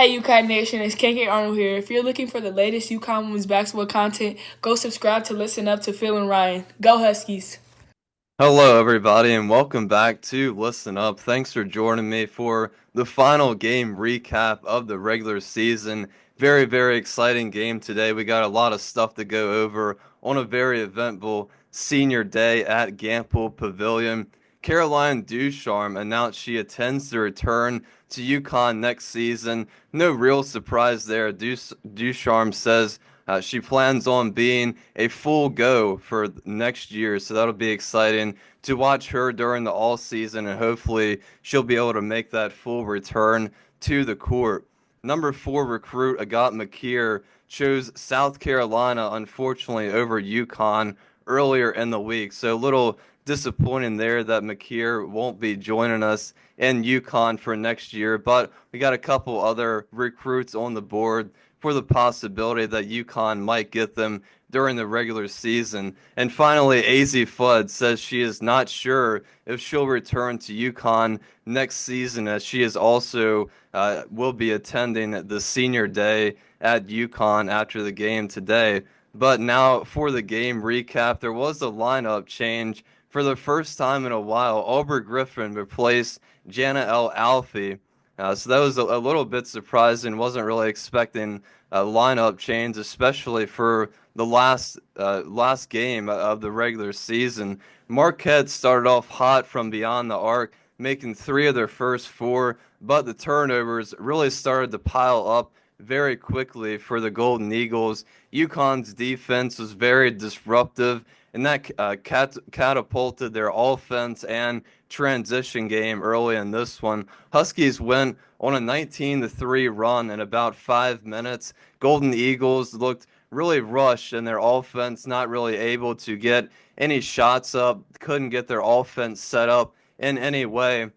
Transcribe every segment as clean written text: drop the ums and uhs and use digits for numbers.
Hey UConn Nation, it's KK Arnold here. If you're looking for the latest UConn women's basketball content, go subscribe to Listen Up to Phil and Ryan. Go Huskies! Hello, everybody, and welcome back to Listen Up. Thanks for joining me for the final game recap of the regular season. Very, very exciting game today. We got a lot of stuff to go over on a very eventful senior day at Gamble Pavilion. Caroline Ducharme announced she intends to return to UConn next season. No real surprise there. Ducharme says she plans on being a full go for next year, so that'll be exciting to watch her during the all season, and hopefully she'll be able to make that full return to the court. Number 4 recruit Agat McKeer chose South Carolina, unfortunately, over UConn earlier in the week, so a little disappointing there that McKeer won't be joining us in UConn for next year, but we got a couple other recruits on the board for the possibility that UConn might get them during the regular season. And finally, Azzi Fudd says she is not sure if she'll return to UConn next season, as she is also will be attending the senior day at UConn after the game today. But now for the game recap, there was a lineup change for the first time in a while. Aubrey Griffin replaced Jana L. Alfie. So that was a little bit surprising. Wasn't really expecting a lineup change, especially for the last game of the regular season. Marquette started off hot from beyond the arc, making 3 of their first 4, but the turnovers really started to pile up very quickly for the Golden Eagles. UConn's defense was very disruptive, and that catapulted their offense and transition game early in this one. Huskies went on a 19-3 run in about 5 minutes. Golden Eagles looked really rushed in their offense, not really able to get any shots up, couldn't get their offense set up in any way.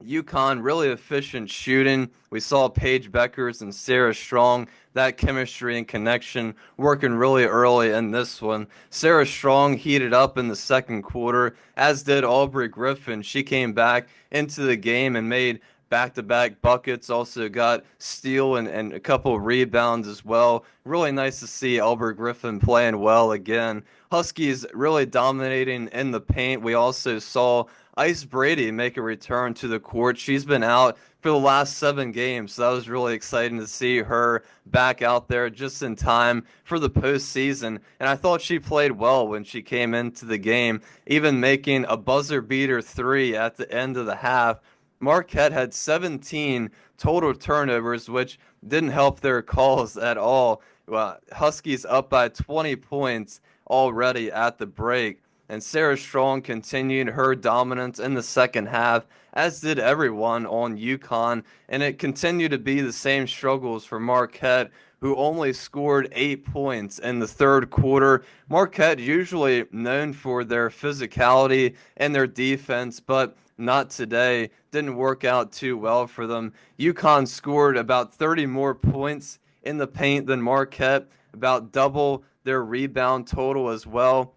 UConn really efficient shooting. We saw Paige Bueckers and Sarah Strong, that chemistry and connection working really early in this one. Sarah Strong heated up in the second quarter, as did Aubrey Griffin. She came back into the game and made back-to-back buckets, also got steal and a couple of rebounds as well. Really nice to see Aubrey Griffin playing well again. Huskies really dominating in the paint. We also saw Ice Brady make a return to the court. She's been out for the last 7 games, so that was really exciting to see her back out there just in time for the postseason. And I thought she played well when she came into the game, even making a buzzer beater 3 at the end of the half. Marquette had 17 total turnovers, which didn't help their cause at all. Well, Huskies up by 20 points already at the break. And Sarah Strong continued her dominance in the second half, as did everyone on UConn. And it continued to be the same struggles for Marquette, who only scored 8 points in the third quarter. Marquette usually known for their physicality and their defense, but not today. Didn't work out too well for them. UConn scored about 30 more points in the paint than Marquette, about double their rebound total as well.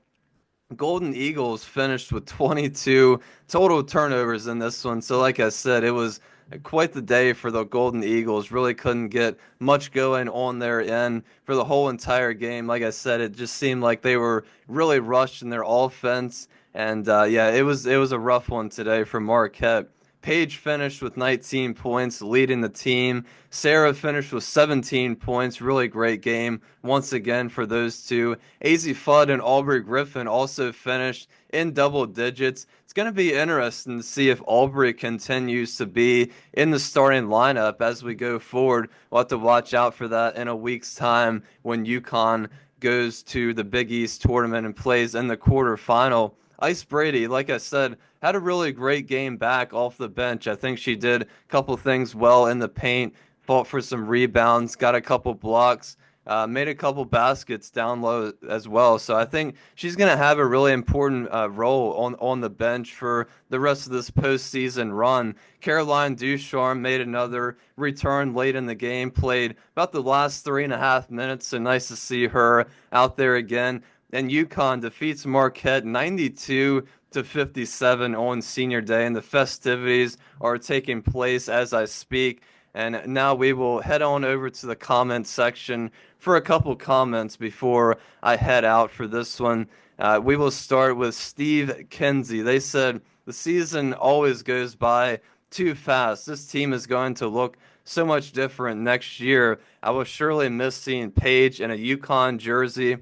Golden Eagles finished with 22 total turnovers in this one. So, like I said, it was quite the day for the Golden Eagles. Really couldn't get much going on their end for the whole entire game. Like I said, it just seemed like they were really rushed in their offense. And yeah, it was a rough one today for Marquette. Paige finished with 19 points, leading the team. Sarah finished with 17 points. Really great game once again for those two. Azzi Fudd and Aubrey Griffin also finished in double digits. It's going to be interesting to see if Aubrey continues to be in the starting lineup as we go forward. We'll have to watch out for that in a week's time when UConn goes to the Big East tournament and plays in the quarterfinal. Ice Brady, like I said, had a really great game back off the bench. I think she did a couple things well in the paint, fought for some rebounds, got a couple blocks, made a couple baskets down low as well. So I think she's going to have a really important role on the bench for the rest of this postseason run. Caroline Ducharme made another return late in the game, played about the last 3.5 minutes. So nice to see her out there again. And UConn defeats Marquette 92-57 on senior day, and the festivities are taking place as I speak. And now we will head on over to the comment section for a couple comments before I head out for this one. We will start with Steve Kinsey. They said the season always goes by too fast. This team is going to look so much different next year. I will surely miss seeing Paige in a UConn jersey,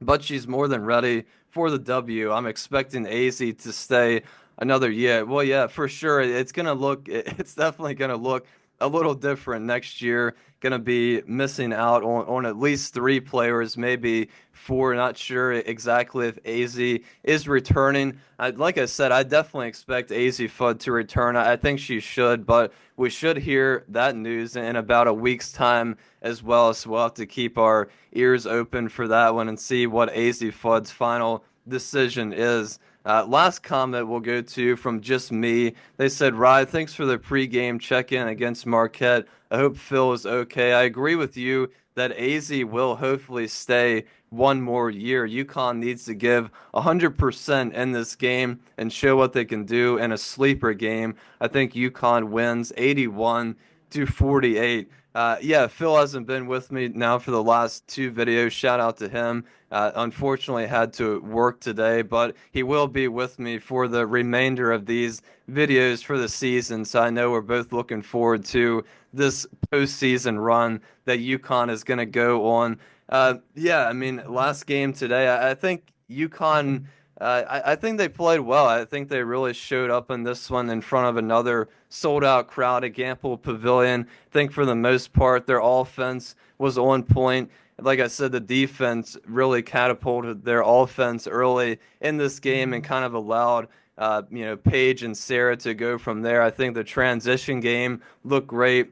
but she's more than ready for the W. I'm expecting Azzi to stay another year. Well, yeah, for sure. It's definitely gonna look a little different next year. Gonna be missing out on at least three players, maybe four. Not sure exactly if Azzi is returning. Like I said, I definitely expect Azzi Fudd to return. I think she should, but we should hear that news in about a week's time as well. So we'll have to keep our ears open for that one and see what Azzi Fudd's final decision is. Last comment we'll go to from just me. They said, Rye, thanks for the pregame check-in against Marquette. I hope Phil is okay. I agree with you that Azzi will hopefully stay one more year. UConn needs to give 100% in this game and show what they can do in a sleeper game. I think UConn wins 81-48. Yeah, Phil hasn't been with me now for the last two videos. Shout out to him. Unfortunately, had to work today, but he will be with me for the remainder of these videos for the season. So I know we're both looking forward to this postseason run that UConn is going to go on. Yeah, I mean, last game today, I think UConn. I think they played well. I think they really showed up in this one in front of another sold-out crowd at Gamble Pavilion. I think for the most part, their offense was on point. Like I said, the defense really catapulted their offense early in this game and kind of allowed Paige and Sarah to go from there. I think the transition game looked great,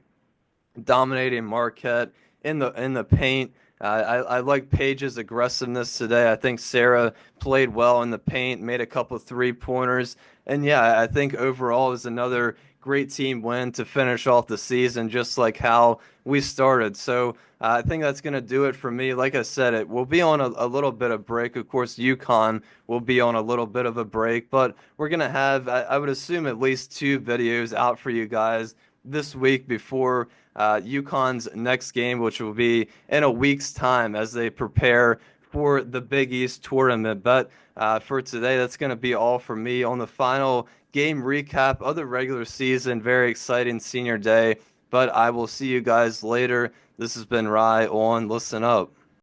dominating Marquette in the paint. I like Paige's aggressiveness today. I think Sarah played well in the paint, made a couple 3-pointers, and yeah, I think overall is another great team win to finish off the season, just like how we started. So I think that's going to do it for me. Like I said, it will be on a little bit of break. Of course, UConn will be on a little bit of a break, but we're going to have, I would assume, at least two videos out for you guys this week before UConn's next game, which will be in a week's time as they prepare for the Big East tournament. But for today, that's going to be all for me on the final game recap of the regular season. Very exciting senior day, but I will see you guys later. This has been Rye on Listen Up.